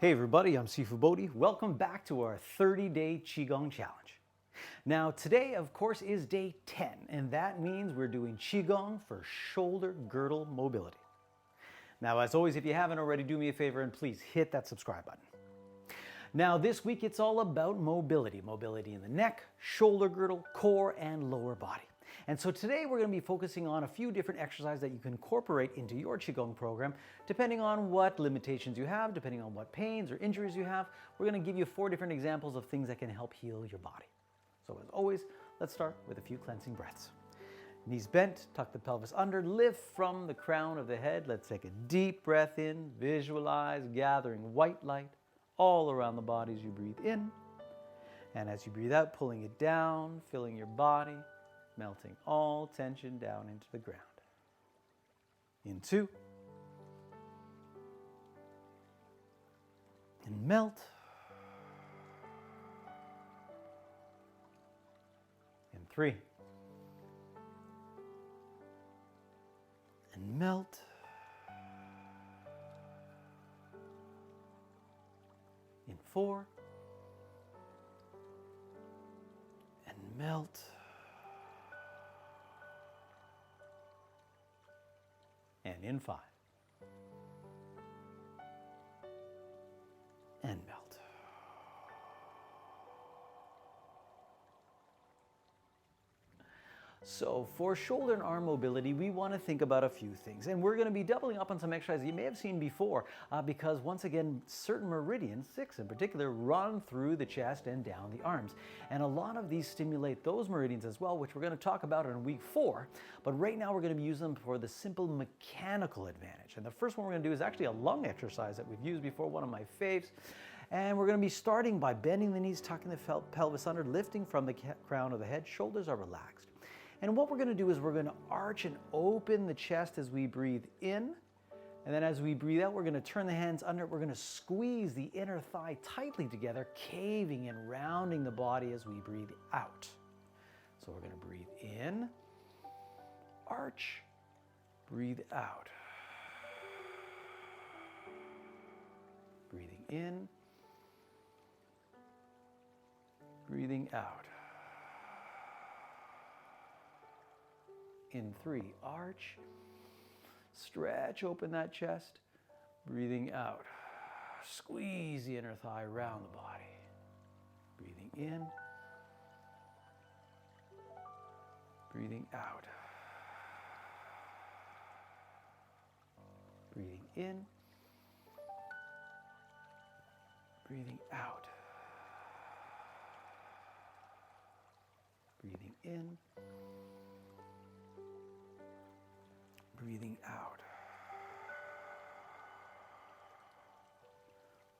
Hey everybody, I'm Sifu Bodhi. Welcome back to our 30-day Qigong challenge. Now today, of course, is day 10, and that means we're doing Qigong for shoulder girdle mobility. Now, as always, if you haven't already, do me a favor and please hit that subscribe button. Now this week, it's all about mobility. Mobility in the neck, shoulder girdle, core, and lower body. And so today we're going to be focusing on a few different exercises that you can incorporate into your Qigong program, depending on what limitations you have, depending on what pains or injuries you have. We're going to give you 4 different examples of things that can help heal your body. So as always, let's start with a few cleansing breaths. Knees bent, tuck the pelvis under, lift from the crown of the head. Let's take a deep breath in, visualize gathering white light all around the body as you breathe in. And as you breathe out, pulling it down, filling your body, melting all tension down into the ground. In 2. And melt. In 3. And melt. In 4. And melt. And in 5. And melt. So for shoulder and arm mobility, we want to think about a few things. And we're going to be doubling up on some exercises you may have seen before because once again, certain meridians, 6 in particular, run through the chest and down the arms. And a lot of these stimulate those meridians as well, which we're going to talk about in week 4. But right now we're going to be using them for the simple mechanical advantage. And the first one we're going to do is actually a lung exercise that we've used before, one of my faves. And we're going to be starting by bending the knees, tucking the pelvis under, lifting from the crown of the head, shoulders are relaxed. And what we're going to do is we're going to arch and open the chest as we breathe in. And then as we breathe out, we're going to turn the hands under. We're going to squeeze the inner thigh tightly together, caving and rounding the body as we breathe out. So we're going to breathe in, arch, breathe out. Breathing in, breathing out. In 3, arch, stretch open that chest, breathing out. Squeeze the inner thigh around the body. Breathing in, breathing out. Breathing in, breathing out. Breathing in, breathing out.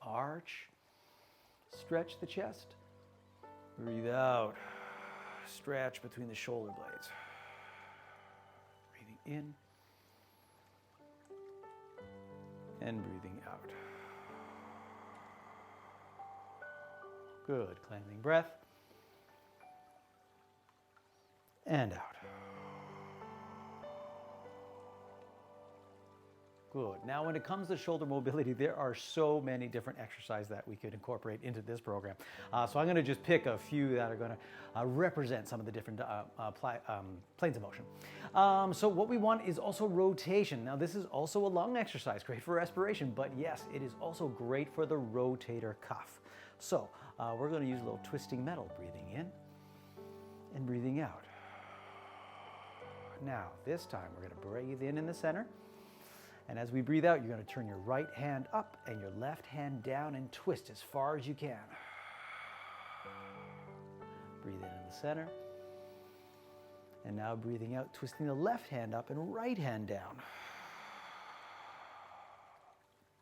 Arch, stretch the chest, breathe out, stretch between the shoulder blades. Breathing in and breathing out. Good, cleansing breath and out. Good. Now, when it comes to shoulder mobility, there are so many different exercises that we could incorporate into this program. So I'm going to just pick a few that are going to represent some of the different planes of motion. So what we want is also rotation. Now, this is also a lung exercise, great for respiration, but yes, it is also great for the rotator cuff. So we're going to use a little twisting metal, breathing in and breathing out. Now, this time we're going to breathe in the center. And as we breathe out, you're going to turn your right hand up and your left hand down and twist as far as you can. Breathe in the center. And now breathing out, twisting the left hand up and right hand down.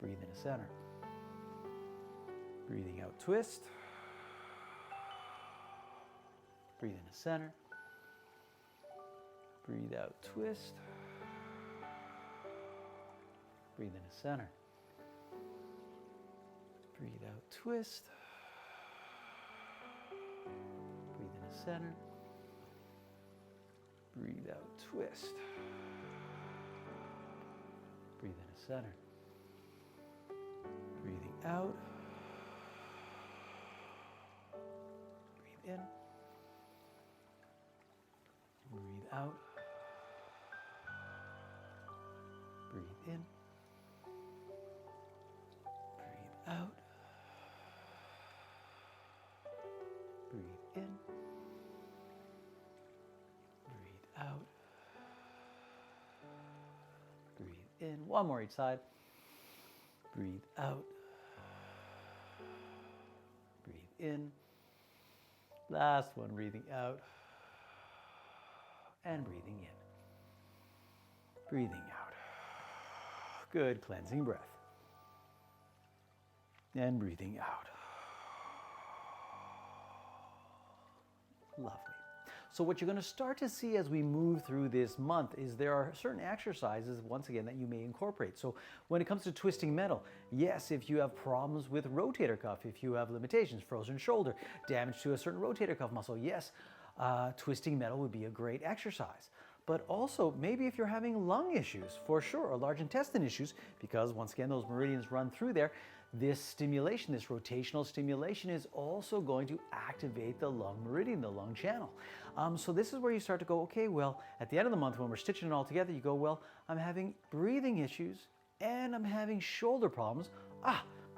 Breathe in the center. Breathing out, twist. Breathe in the center. Breathe out, twist. Breathe in the center. Breathe out, twist. Breathe in the center. Breathe out, twist. Breathe in the center. Breathing out. Breathe in. Breathe out. Breathe in. Breathe out. Breathe in. Breathe out. Breathe in. One more each side. Breathe out. Breathe in. Last one, breathing out. And breathing in. Breathing out. Good cleansing breath. And breathing out. Lovely. So what you're going to start to see as we move through this month is there are certain exercises, once again, that you may incorporate. So when it comes to twisting metal, yes, if you have problems with rotator cuff, if you have limitations, frozen shoulder, damage to a certain rotator cuff muscle, yes, twisting metal would be a great exercise. But also, maybe if you're having lung issues, for sure, or large intestine issues, because once again, those meridians run through there, this stimulation, this rotational stimulation is also going to activate the lung meridian, the lung channel. So this is where you start to go, okay, well, at the end of the month when we're stitching it all together, you go, well, I'm having breathing issues and I'm having shoulder problems.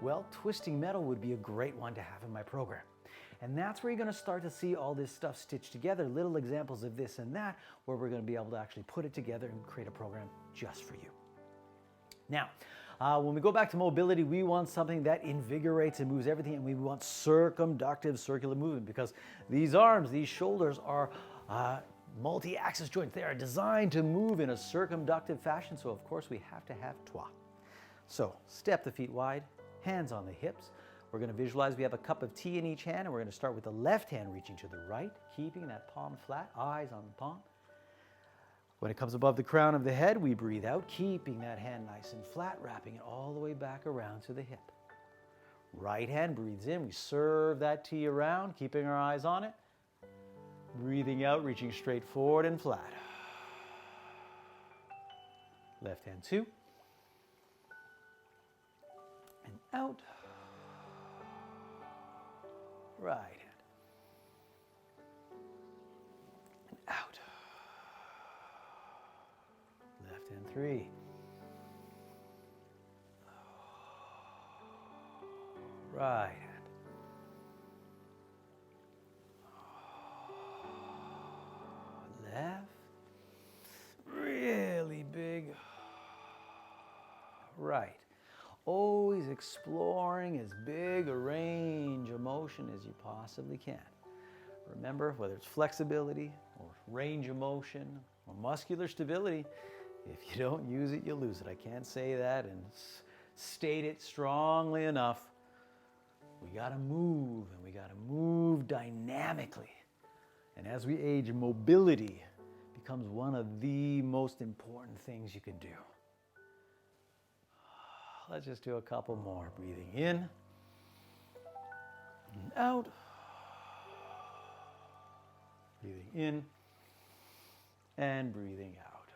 Well, twisting metal would be a great one to have in my program. And that's where you're going to start to see all this stuff stitched together, little examples of this and that, where we're going to be able to actually put it together and create a program just for you. Now, when we go back to mobility, we want something that invigorates and moves everything, and we want circumductive circular movement, because these arms, these shoulders are multi-axis joints. They are designed to move in a circumductive fashion, so of course we have to have trois. So step the feet wide, hands on the hips. We're going to visualize we have a cup of tea in each hand, and we're going to start with the left hand reaching to the right, keeping that palm flat, eyes on the palm. When it comes above the crown of the head, we breathe out, keeping that hand nice and flat, wrapping it all the way back around to the hip. Right hand breathes in, we serve that tea around, keeping our eyes on it. Breathing out, reaching straight forward and flat. Left hand two. And out. Right hand. And out. Left hand three. Right hand. Left. Really big. Right. Always exploring as big a range of motion as you possibly can. Remember, whether it's flexibility or range of motion or muscular stability, if you don't use it, you lose it. I can't say that and state it strongly enough. We got to move, and we got to move dynamically. And as we age, mobility becomes one of the most important things you can do. Let's just do a couple more. Breathing in and out. Breathing in and breathing out.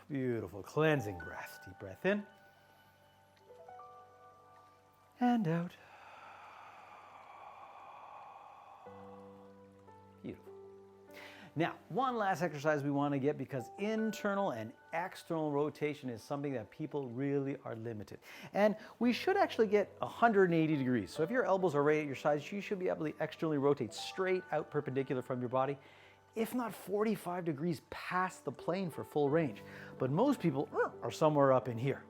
Beautiful cleansing breath. Deep breath in and out. Beautiful. Now, one last exercise we want to get, because internal and external rotation is something that people really are limited. And we should actually get 180 degrees. So if your elbows are right at your sides, you should be able to externally rotate straight out perpendicular from your body, if not 45 degrees past the plane for full range. But most people are somewhere up in here.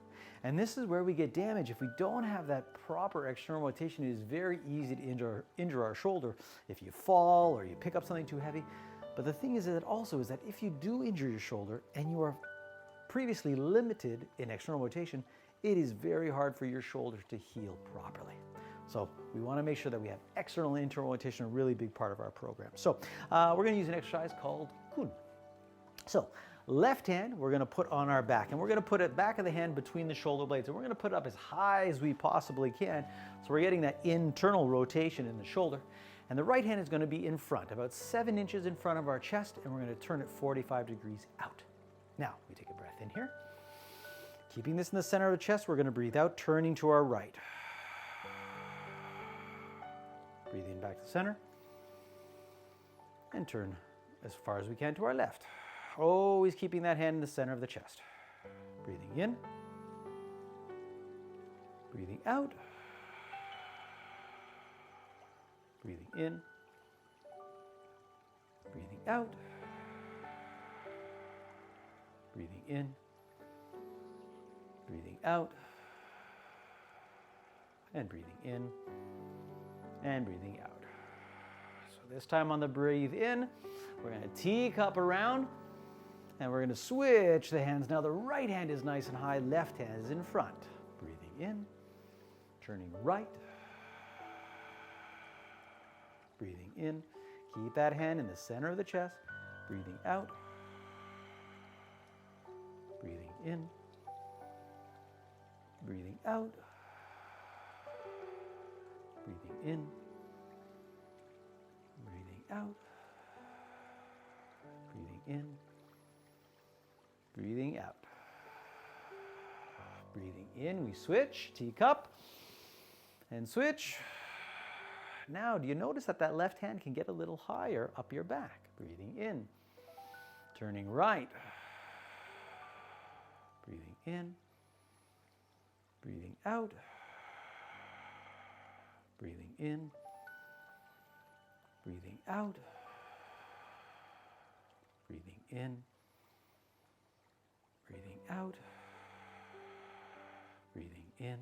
And this is where we get damage. If we don't have that proper external rotation, it is very easy to injure our shoulder if you fall or you pick up something too heavy. But the thing is that also is that if you do injure your shoulder and you are previously limited in external rotation, it is very hard for your shoulder to heal properly. So we want to make sure that we have external and internal rotation, a really big part of our program. So we're going to use an exercise called Kun. So left hand, we're going to put on our back, and we're going to put it back of the hand between the shoulder blades, and we're going to put it up as high as we possibly can. So we're getting that internal rotation in the shoulder. And the right hand is going to be in front, about 7 inches in front of our chest, and we're going to turn it 45 degrees out. Now, we take a breath in here, Keeping this in the center of the chest, we're going to breathe out, turning to our right. Breathe in back to center. And turn as far as we can to our left. Always keeping that hand in the center of the chest. Breathing in. Breathing out. Breathing in. Breathing out. Breathing in. Breathing out. And breathing in. And breathing out. So this time on the breathe in, we're going to teacup around. And we're going to switch the hands. Now the right hand is nice and high, left hand is in front. Breathing in, turning right. Breathing in, keep that hand in the center of the chest. Breathing out. Breathing in. Breathing out. Breathing in. Breathing out. Breathing in. Breathing out. Breathing in, we switch, teacup, and switch. Now, do you notice that that left hand can get a little higher up your back? Breathing in, turning right. Breathing in, breathing out. Breathing in, breathing out. Breathing in. Breathing out, breathing in,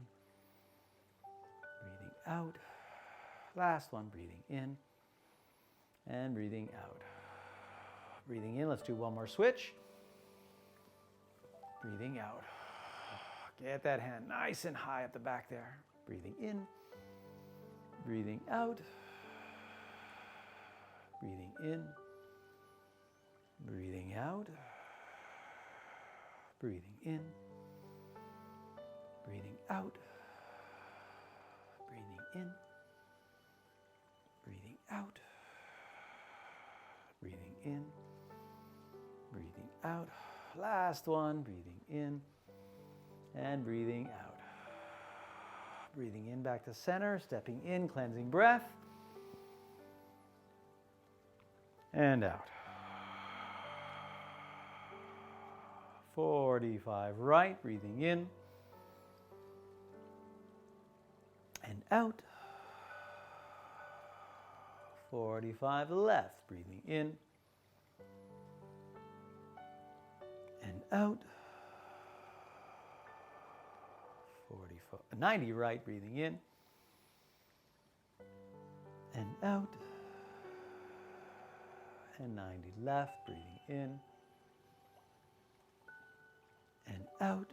breathing out. Last one, breathing in and breathing out. Breathing in, let's do one more switch. Breathing out. Get that hand nice and high up the back there. Breathing in, breathing out, breathing in, breathing out. Breathing in, breathing out, breathing in, breathing out, breathing in, breathing out. Last one, breathing in and breathing out. Breathing in back to center, stepping in, cleansing breath, and out. 45 right, breathing in and out. 45 left, breathing in and out. 90 right, breathing in and out. And 90 left, breathing in and out.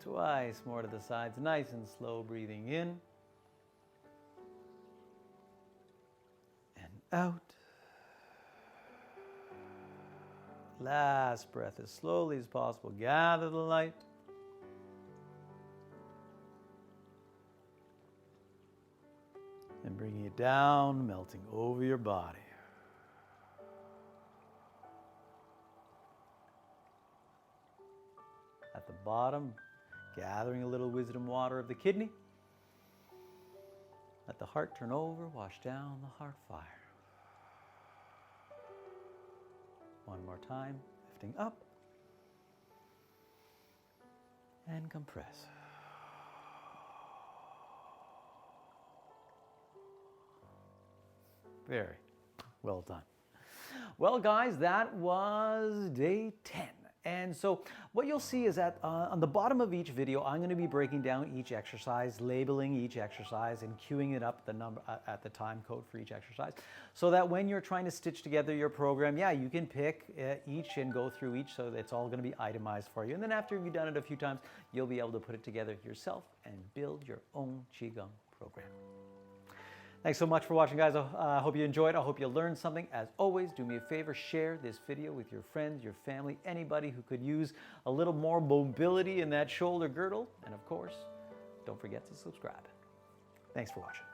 Twice more to the sides, nice and slow, breathing in and out. Last breath as slowly as possible. Gather the light. And bringing it down, melting over your body. At the bottom, gathering a little wisdom water of the kidney. Let the heart turn over, wash down the heart fire. One more time, lifting up and compress. Very well done. Well, guys, that was day 10. And so what you'll see is that on the bottom of each video, I'm going to be breaking down each exercise, labeling each exercise, and queuing it up the number at the time code for each exercise, so that when you're trying to stitch together your program, yeah, you can pick each and go through each, so that it's all going to be itemized for you. And then after you've done it a few times, you'll be able to put it together yourself and build your own Qigong program. Thanks so much for watching, guys. I hope you enjoyed. I hope you learned something. As always, do me a favor, share this video with your friends, your family, anybody who could use a little more mobility in that shoulder girdle. And of course, don't forget to subscribe. Thanks for watching.